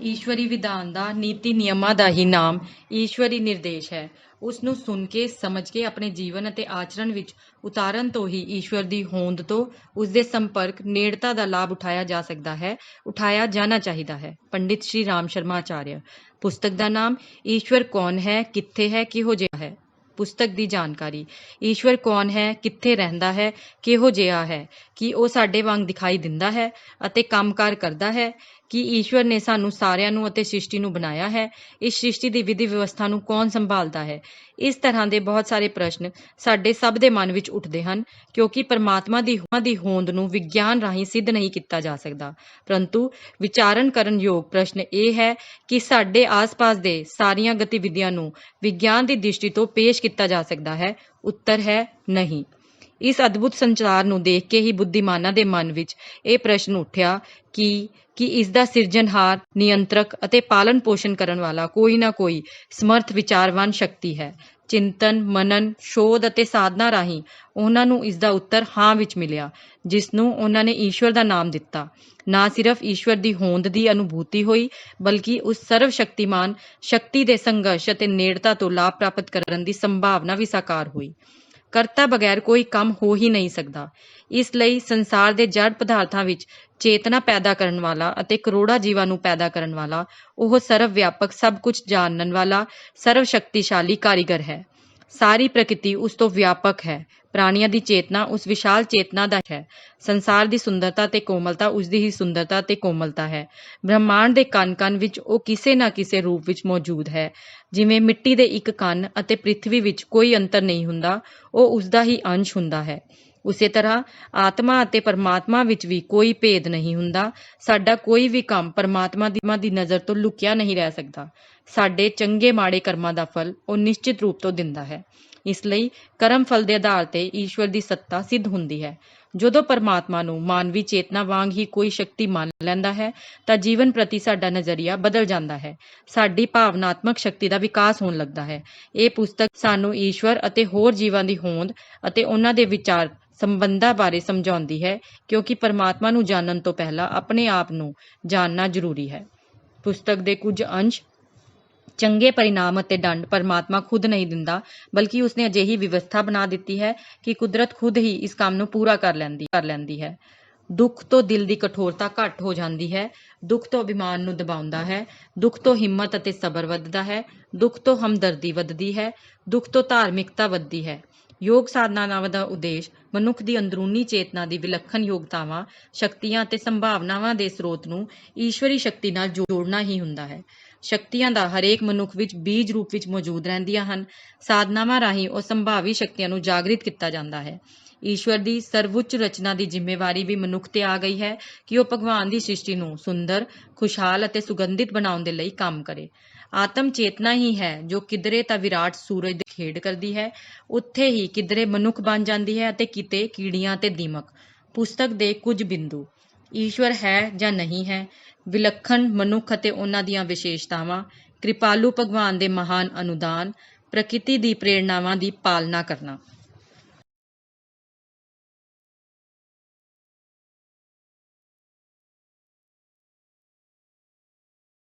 ਈਸ਼ਵਰੀ ਵਿਧਾਨ ਦਾ ਨੀਤੀ ਨਿਯਮਾਂ ਦਾ ਹੀ ਨਾਮ ਈਸ਼ਵਰੀ ਨਿਰਦੇਸ਼ ਹੈ। ਉਸ ਨੂੰ ਸੁਣ ਕੇ ਸਮਝ ਕੇ ਆਪਣੇ ਜੀਵਨ ਅਤੇ ਆਚਰਣ ਵਿੱਚ ਉਤਾਰਨ ਤੋਂ ਹੀ ਈਸ਼ਵਰ ਦੀ ਹੋਂਦ ਤੋਂ ਉਸ ਦੇ ਸੰਪਰਕ ਨੇੜਤਾ ਦਾ ਲਾਭ ਉਠਾਇਆ ਜਾ ਸਕਦਾ ਹੈ, ਉਠਾਇਆ ਜਾਣਾ ਚਾਹੀਦਾ ਹੈ। ਪੰਡਿਤ ਸ਼੍ਰੀ ਰਾਮ ਸ਼ਰਮਾ ਆਚਾਰਿਆ। ਪੁਸਤਕ ਦਾ ਨਾਮ ਈਸ਼ਵਰ ਕੌਣ ਹੈ, ਕਿੱਥੇ ਹੈ, ਕਿਹੋ ਜਿਹਾ ਹੈ। ਪੁਸਤਕ ਦੀ ਜਾਣਕਾਰੀ। ਈਸ਼ਵਰ ਕੌਣ ਹੈ, ਕਿੱਥੇ ਰਹਿੰਦਾ ਹੈ, ਕਿਹੋ ਜਿਹਾ ਹੈ। ਕੀ ਉਹ ਸਾਡੇ ਵਾਂਗ ਦਿਖਾਈ ਦਿੰਦਾ ਹੈ ਅਤੇ ਕੰਮਕਾਰ ਕਰਦਾ ਹੈ? ਕੀ ਈਸ਼ਵਰ ਨੇ ਸਾਨੂੰ ਸਾਰਿਆਂ ਨੂੰ ਅਤੇ ਸ੍ਰਿਸ਼ਟੀ ਨੂੰ ਬਣਾਇਆ ਹੈ? ਇਸ ਸ੍ਰਿਸ਼ਟੀ ਦੀ ਵਿਧੀ ਵਿਵਸਥਾ ਨੂੰ ਕੌਣ ਸੰਭਾਲਦਾ ਹੈ? ਇਸ ਤਰ੍ਹਾਂ ਦੇ ਬਹੁਤ ਸਾਰੇ ਪ੍ਰਸ਼ਨ ਸਾਡੇ ਸਭ ਦੇ ਮਨ ਵਿੱਚ ਉੱਠਦੇ ਹਨ, ਕਿਉਂਕਿ ਪਰਮਾਤਮਾ ਦੀ ਹੋਂਦ ਨੂੰ ਵਿਗਿਆਨ ਰਾਹੀਂ ਸਿੱਧ ਨਹੀਂ ਕੀਤਾ ਜਾ ਸਕਦਾ। ਪਰੰਤੂ ਵਿਚਾਰਨ ਕਰਨ ਯੋਗ ਪ੍ਰਸ਼ਨ ਇਹ ਹੈ ਕਿ ਸਾਡੇ ਆਸ-ਪਾਸ ਦੇ ਸਾਰੀਆਂ ਗਤੀਵਿਧੀਆਂ ਨੂੰ ਵਿਗਿਆਨ ਦੀ ਦ੍ਰਿਸ਼ਟੀ ਤੋਂ ਪੇਸ਼ ਕੀਤਾ ਜਾ ਸਕਦਾ ਹੈ। ਉੱਤਰ ਹੈ ਨਹੀਂ। ਇਸ ਅਦਭੁਤ ਸੰਸਾਰ ਨੂੰ ਦੇਖ ਕੇ ਹੀ ਬੁੱਧੀਮਾਨਾਂ ਦੇ ਮਨ ਵਿੱਚ ਇਹ ਪ੍ਰਸ਼ਨ ਉੱਠਿਆ ਕਿ ਇਸ ਦਾ ਸਿਰਜਣਹਾਰ, ਨਿਯੰਤਰਕ ਅਤੇ ਪਾਲਣ ਪੋਸ਼ਣ ਕਰਨ ਵਾਲਾ ਕੋਈ ਨਾ ਕੋਈ ਸਮਰਥ ਵਿਚਾਰਵਾਨ ਸ਼ਕਤੀ ਹੈ। ਚਿੰਤਨ, ਮਨਨ, ਸ਼ੋਧ ਅਤੇ ਸਾਧਨਾ ਰਾਹੀਂ ਉਹਨਾਂ ਨੂੰ ਇਸ ਦਾ ਉੱਤਰ ਹਾਂ ਵਿੱਚ ਮਿਲਿਆ, ਜਿਸ ਨੂੰ ਉਹਨਾਂ ਨੇ ਈਸ਼ਵਰ ਦਾ ਨਾਮ ਦਿੱਤਾ। ਨਾ ਸਿਰਫ ਈਸ਼ਵਰ ਦੀ ਹੋਂਦ ਦੀ ਅਨੁਭੂਤੀ ਹੋਈ, ਬਲਕਿ ਉਸ ਸਰਵ ਸ਼ਕਤੀਮਾਨ ਸ਼ਕਤੀ ਦੇ ਸੰਘਰਸ਼ ਅਤੇ ਨੇੜਤਾ ਤੋਂ ਲਾਭ ਪ੍ਰਾਪਤ ਕਰਨ ਦੀ ਸੰਭਾਵਨਾ ਵੀ ਸਾਕਾਰ ਹੋਈ। ਕਰਤਾ ਬਗੈਰ ਕੋਈ ਕੰਮ ਹੋ ਹੀ ਨਹੀਂ ਸਕਦਾ। ਇਸ ਲਈ ਸੰਸਾਰ ਦੇ ਜੜ ਪਦਾਰਥਾਂ ਵਿੱਚ ਚੇਤਨਾ ਪੈਦਾ ਕਰਨ ਵਾਲਾ ਅਤੇ ਕਰੋੜਾਂ ਜੀਵਾਂ ਨੂੰ ਪੈਦਾ ਕਰਨ ਵਾਲਾ ਉਹ ਸਰਵ ਵਿਆਪਕ, ਸਭ ਕੁਝ ਜਾਣਨ ਵਾਲਾ, ਸਰਵ ਸ਼ਕਤੀਸ਼ਾਲੀ ਕਾਰੀਗਰ ਹੈ। ਸਾਰੀ ਪ੍ਰਕਿਰਤੀ ਉਸ ਤੋਂ ਵਿਆਪਕ ਹੈ। ਪ੍ਰਾਣੀਆਂ ਦੀ ਚੇਤਨਾ ਉਸ ਵਿਸ਼ਾਲ ਚੇਤਨਾ ਦਾ ਹੈ। ਸੰਸਾਰ ਦੀ ਸੁੰਦਰਤਾ ਤੇ ਕੋਮਲਤਾ ਉਸ ਦੀ ਹੀ ਸੁੰਦਰਤਾ ਤੇ ਕੋਮਲਤਾ ਹੈ। ਬ੍ਰਹਿਮੰਡ ਦੇ ਕਣ-ਕਣ ਵਿੱਚ ਉਹ ਕਿਸੇ ਨਾ ਕਿਸੇ ਰੂਪ ਵਿੱਚ ਮੌਜੂਦ ਹੈ। ਜਿਵੇਂ ਮਿੱਟੀ ਦੇ ਇੱਕ ਕਣ ਅਤੇ ਪ੍ਰਿਥਵੀ ਵਿੱਚ ਕੋਈ ਅੰਤਰ ਨਹੀਂ ਹੁੰਦਾ, ਉਹ ਉਸ ਦਾ ਹੀ ਅੰਸ਼ ਹੁੰਦਾ ਹੈ। ਉਸੇ ਤਰ੍ਹਾਂ ਆਤਮਾ ਅਤੇ ਪਰਮਾਤਮਾ ਵਿੱਚ ਵੀ ਕੋਈ ਭੇਦ ਨਹੀਂ ਹੁੰਦਾ। ਸਾਡਾ ਕੋਈ ਵੀ ਕੰਮ ਪਰਮਾਤਮਾ ਦੀ ਨਜ਼ਰ ਤੋਂ ਲੁਕਿਆ ਨਹੀਂ ਰਹਿ ਸਕਦਾ। ਸਾਡੇ ਚੰਗੇ ਮਾੜੇ ਕਰਮਾਂ ਦਾ ਫਲ ਉਹ ਨਿਸ਼ਚਿਤ ਰੂਪ ਤੋਂ ਦਿੰਦਾ ਹੈ। ਇਸ ਲਈ ਕਰਮ ਫਲ ਦੇ ਆਧਾਰ ਤੇ ਈਸ਼ਵਰ ਦੀ ਸੱਤਾ ਸਿੱਧ ਹੁੰਦੀ ਹੈ। ਜਦੋਂ ਪਰਮਾਤਮਾ ਨੂੰ ਮਾਨਵੀ ਚੇਤਨਾ ਵਾਂਗ ਹੀ ਕੋਈ ਸ਼ਕਤੀ ਮੰਨ ਲੈਂਦਾ ਹੈ ਤਾਂ ਜੀਵਨ ਪ੍ਰਤੀ ਸਾਡਾ ਨਜ਼ਰੀਆ ਬਦਲ ਜਾਂਦਾ ਹੈ। ਸਾਡੀ ਭਾਵਨਾਤਮਕ ਸ਼ਕਤੀ ਦਾ ਵਿਕਾਸ ਹੋਣ ਲੱਗਦਾ ਹੈ। ਇਹ ਪੁਸਤਕ ਸਾਨੂੰ ਈਸ਼ਵਰ ਅਤੇ ਹੋਰ ਜੀਵਾਂ ਦੀ ਹੋਂਦ ਅਤੇ ਉਹਨਾਂ ਦੇ ਵਿਚਾਰ ਸੰਬੰਧਾਂ ਬਾਰੇ ਸਮਝਾਉਂਦੀ ਹੈ, ਕਿਉਂਕਿ ਪਰਮਾਤਮਾ ਨੂੰ ਜਾਣਨ ਤੋਂ ਪਹਿਲਾਂ ਆਪਣੇ ਆਪ ਨੂੰ ਜਾਣਨਾ ਜ਼ਰੂਰੀ ਹੈ। ਪੁਸਤਕ ਦੇ ਕੁਝ ਅੰਸ਼। ਚੰਗੇ ਪਰਿਣਾਮ ਅਤੇ ਦੰਡ ਪਰਮਾਤਮਾ ਖੁਦ ਨਹੀਂ ਦਿੰਦਾ, ਬਲਕਿ ਉਸਨੇ ਅਜਿਹੀ ਵਿਵਸਥਾ ਬਣਾ ਦਿੱਤੀ ਹੈ ਕਿ ਕੁਦਰਤ ਖੁਦ ਹੀ ਇਸ ਕੰਮ ਨੂੰ ਪੂਰਾ ਕਰ ਲੈਂਦੀ ਹੈ। ਦੁੱਖ ਤੋਂ ਦਿਲ ਦੀ ਕਠੋਰਤਾ ਘੱਟ ਹੋ ਜਾਂਦੀ ਹੈ। ਦੁੱਖ ਤੋਂ ਅਭਿਮਾਨ ਨੂੰ ਦਬਾਉਂਦਾ ਹੈ। ਦੁੱਖ ਤੋਂ ਹਿੰਮਤ ਅਤੇ ਸਬਰ ਵੱਧਦਾ ਹੈ। ਦੁੱਖ ਤੋਂ ਹਮਦਰਦੀ ਵੱਧਦੀ ਹੈ। ਦੁੱਖ ਤੋਂ ਧਾਰਮਿਕਤਾ ਵੱਧਦੀ ਹੈ। ਯੋਗ ਸਾਧਨਾਵਾਂ ਦਾ ਉਦੇਸ਼ ਮਨੁੱਖ ਦੀ ਅੰਦਰੂਨੀ ਚੇਤਨਾ ਦੀ ਵਿਲੱਖਣ ਯੋਗਤਾਵਾਂ, ਸ਼ਕਤੀਆਂ ਅਤੇ ਸੰਭਾਵਨਾਵਾਂ ਦੇ ਸਰੋਤ ਨੂੰ ਈਸ਼ਵਰੀ ਸ਼ਕਤੀ ਨਾਲ ਜੋੜਨਾ ਹੀ ਹੁੰਦਾ ਹੈ। ਸ਼ਕਤੀਆਂ ਦਾ ਹਰੇਕ ਮਨੁੱਖ ਵਿੱਚ ਬੀਜ ਰੂਪ ਵਿੱਚ ਮੌਜੂਦ ਰਹਿੰਦੀਆਂ ਹਨ। ਸਾਧਨਾਵਾਂ ਰਾਹੀਂ ਉਹ ਸੰਭਾਵੀ ਸ਼ਕਤੀਆਂ ਨੂੰ ਜਾਗਰਿਤ ਕੀਤਾ ਜਾਂਦਾ ਹੈ। ਈਸ਼ਵਰ ਦੀ ਸਰਵਉੱਚ ਰਚਨਾ ਦੀ ਜ਼ਿੰਮੇਵਾਰੀ ਵੀ ਮਨੁੱਖ ਤੇ ਆ ਗਈ ਹੈ ਕਿ ਉਹ ਭਗਵਾਨ ਦੀ ਸ੍ਰਿਸ਼ਟੀ ਨੂੰ ਸੁੰਦਰ, ਖੁਸ਼ਹਾਲ ਅਤੇ ਸੁਗੰਧਿਤ ਬਣਾਉਣ ਦੇ ਲਈ ਕੰਮ ਕਰੇ। ਆਤਮ ਚੇਤਨਾ ਹੀ ਹੈ ਜੋ ਕਿਧਰੇ ਤਾਂ ਵਿਰਾਟ ਸੂਰਜ ਦੀ ਖੇਡ ਕਰਦੀ ਹੈ, ਉੱਥੇ ਹੀ ਕਿਧਰੇ ਮਨੁੱਖ ਬਣ ਜਾਂਦੀ ਹੈ ਅਤੇ ਕਿਤੇ ਕੀੜੀਆਂ ਅਤੇ ਦੀਮਕ। ਪੁਸਤਕ ਦੇ ਕੁਝ ਬਿੰਦੂ। ਈਸ਼ਵਰ ਹੈ ਜਾਂ ਨਹੀਂ ਹੈ, ਵਿਲੱਖਣ ਮਨੁੱਖ ਅਤੇ ਉਹਨਾਂ ਦੀਆਂ ਵਿਸ਼ੇਸ਼ਤਾਵਾਂ, ਕਿਰਪਾਲੂ ਭਗਵਾਨ ਦੇ ਮਹਾਨ ਅਨੁਦਾਨ, ਪ੍ਰਕਿਰਤੀ ਦੀ ਪ੍ਰੇਰਨਾਵਾਂ ਦੀ ਪਾਲਣਾ ਕਰਨਾ।